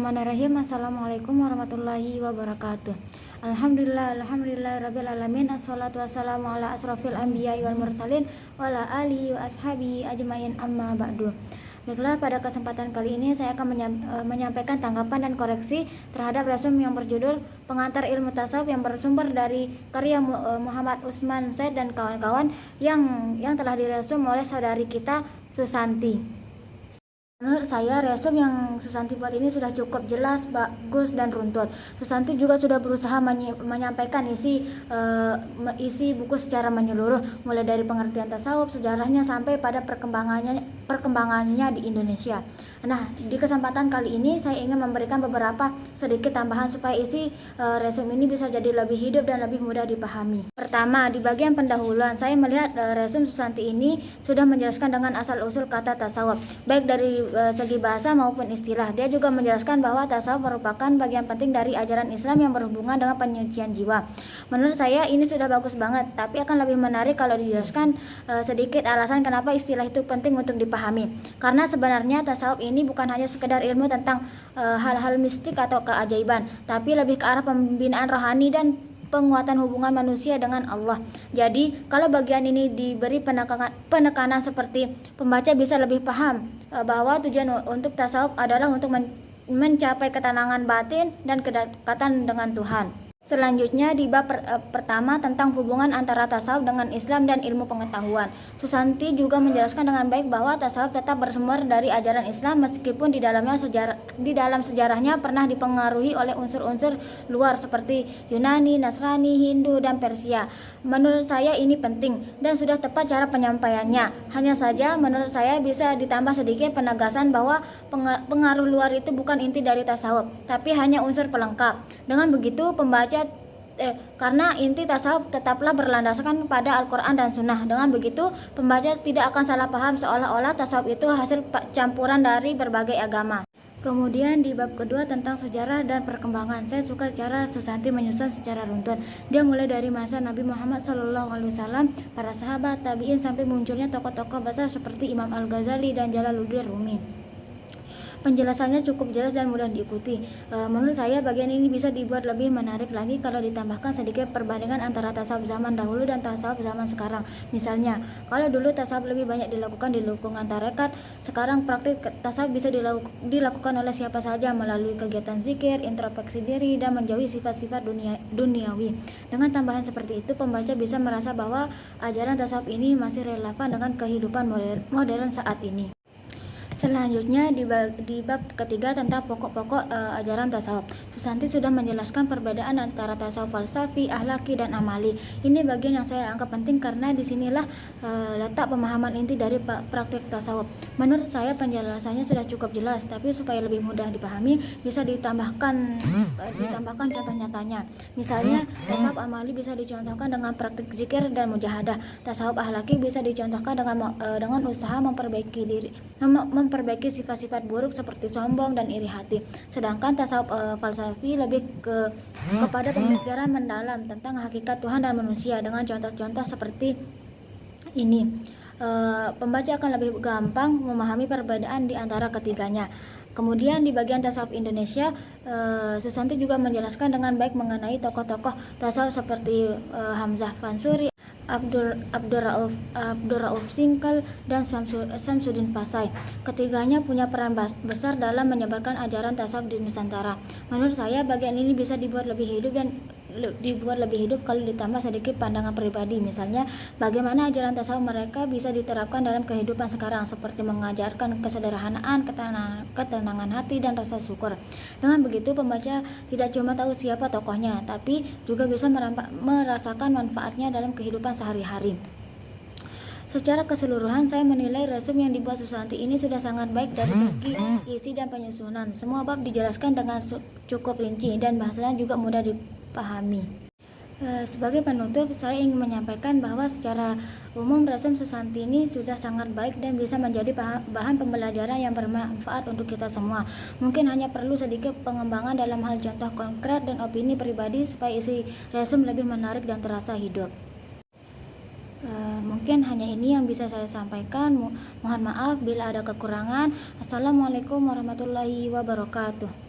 Bismillahirrahmanirrahim. Assalamualaikum warahmatullahi wabarakatuh. Alhamdulillah rabbil alamin. Assalatu wassalamu ala asrofil anbiya wal mursalin wa ala alihi wa ashabi ajmain, amma ba'du. Baiklah, pada kesempatan kali ini saya akan menyampaikan tanggapan dan koreksi terhadap resume yang berjudul Pengantar Ilmu Tasawuf yang bersumber dari karya Muhammad Usman Said dan kawan-kawan yang telah diresum oleh saudari kita Susanti. Menurut saya, resume yang Susanti buat ini sudah cukup jelas, bagus, dan runtut. Susanti juga sudah berusaha menyampaikan isi buku secara menyeluruh, mulai dari pengertian tasawuf, sejarahnya, sampai pada perkembangannya di Indonesia. Nah, di kesempatan kali ini saya ingin memberikan beberapa sedikit tambahan supaya isi resume ini bisa jadi lebih hidup dan lebih mudah dipahami. Pertama, di bagian pendahuluan, saya melihat resume Susanti ini sudah menjelaskan dengan asal-usul kata tasawuf, baik dari segi bahasa maupun istilah. Dia juga menjelaskan bahwa tasawuf merupakan bagian penting dari ajaran Islam yang berhubungan dengan penyucian jiwa. Menurut saya ini sudah bagus banget, tapi akan lebih menarik kalau dijelaskan sedikit alasan kenapa istilah itu penting untuk dipahami. Karena sebenarnya tasawuf ini bukan hanya sekedar ilmu tentang hal-hal mistik atau keajaiban, tapi lebih ke arah pembinaan rohani dan penguatan hubungan manusia dengan Allah. Jadi, kalau bagian ini diberi penekanan seperti pembaca bisa lebih paham bahwa tujuan untuk tasawuf adalah untuk mencapai ketenangan batin dan kedekatan dengan Tuhan. Selanjutnya di bab pertama tentang hubungan antara tasawuf dengan Islam dan ilmu pengetahuan. Susanti juga menjelaskan dengan baik bahwa tasawuf tetap bersumber dari ajaran Islam meskipun di dalam sejarahnya pernah dipengaruhi oleh unsur-unsur luar seperti Yunani, Nasrani, Hindu, dan Persia. Menurut saya ini penting dan sudah tepat cara penyampaiannya. Hanya saja menurut saya bisa ditambah sedikit penegasan bahwa pengaruh luar itu bukan inti dari tasawuf, tapi hanya unsur pelengkap. Dengan begitu karena inti tasawuf tetaplah berlandaskan pada Al-Quran dan Sunnah. Dengan begitu pembaca tidak akan salah paham seolah-olah tasawuf itu hasil campuran dari berbagai agama. Kemudian di bab kedua tentang sejarah dan perkembangan, saya suka cara Susanti menyusun secara runtut. Dia mulai dari masa Nabi Muhammad SAW, para sahabat, tabi'in, sampai munculnya tokoh-tokoh besar seperti Imam Al-Ghazali dan Jalaluddin Rumi. Penjelasannya cukup jelas dan mudah diikuti. Menurut saya bagian ini bisa dibuat lebih menarik lagi kalau ditambahkan sedikit perbandingan antara tasawuf zaman dahulu dan tasawuf zaman sekarang. Misalnya, kalau dulu tasawuf lebih banyak dilakukan di lingkungan tarekat, sekarang praktik tasawuf bisa dilakukan oleh siapa saja melalui kegiatan zikir, introspeksi diri, dan menjauhi sifat-sifat duniawi. Dengan tambahan seperti itu, pembaca bisa merasa bahwa ajaran tasawuf ini masih relevan dengan kehidupan modern saat ini. Selanjutnya di bab ketiga tentang pokok-pokok ajaran tasawuf, Susanti sudah menjelaskan perbedaan antara tasawuf falsafi, ahlaki, dan amali. Ini bagian yang saya anggap penting karena disinilah letak pemahaman inti dari praktik tasawuf. Menurut saya penjelasannya sudah cukup jelas, tapi supaya lebih mudah dipahami bisa ditambahkan contoh nyatanya. Misalnya, tasawuf amali bisa dicontohkan dengan praktik zikir dan mujahadah. Tasawuf ahlaki bisa dicontohkan dengan usaha memperbaiki sifat-sifat buruk seperti sombong dan iri hati. Sedangkan tasawuf falsafi lebih kepada pemikiran mendalam tentang hakikat Tuhan dan manusia dengan contoh-contoh seperti ini. Pembaca akan lebih gampang memahami perbedaan di antara ketiganya. Kemudian di bagian tasawuf Indonesia, Susanti juga menjelaskan dengan baik mengenai tokoh-tokoh tasawuf seperti Hamzah Fansuri, Abdurrauf Singkal, dan Samsudin Pasai. Ketiganya punya peran besar dalam menyebarkan ajaran tasawuf di Nusantara. Menurut saya bagian ini bisa dibuat lebih hidup kalau ditambah sedikit pandangan pribadi. Misalnya, bagaimana ajaran tasawuf mereka bisa diterapkan dalam kehidupan sekarang, seperti mengajarkan kesederhanaan, ketenangan hati, dan rasa syukur. Dengan begitu pembaca tidak cuma tahu siapa tokohnya, tapi juga bisa merasakan manfaatnya dalam kehidupan sehari-hari. Secara keseluruhan, saya menilai resume yang dibuat Susanti ini sudah sangat baik dari segi isi dan penyusunan. Semua bab dijelaskan dengan cukup rinci dan bahasanya juga mudah dipahami. Sebagai penutup, saya ingin menyampaikan bahwa secara umum resume Susanti ini sudah sangat baik dan bisa menjadi bahan pembelajaran yang bermanfaat untuk kita semua. Mungkin hanya perlu sedikit pengembangan dalam hal contoh konkret dan opini pribadi supaya isi resume lebih menarik dan terasa hidup. Mungkin hanya ini yang bisa saya sampaikan. Mohon maaf bila ada kekurangan. Assalamualaikum warahmatullahi wabarakatuh.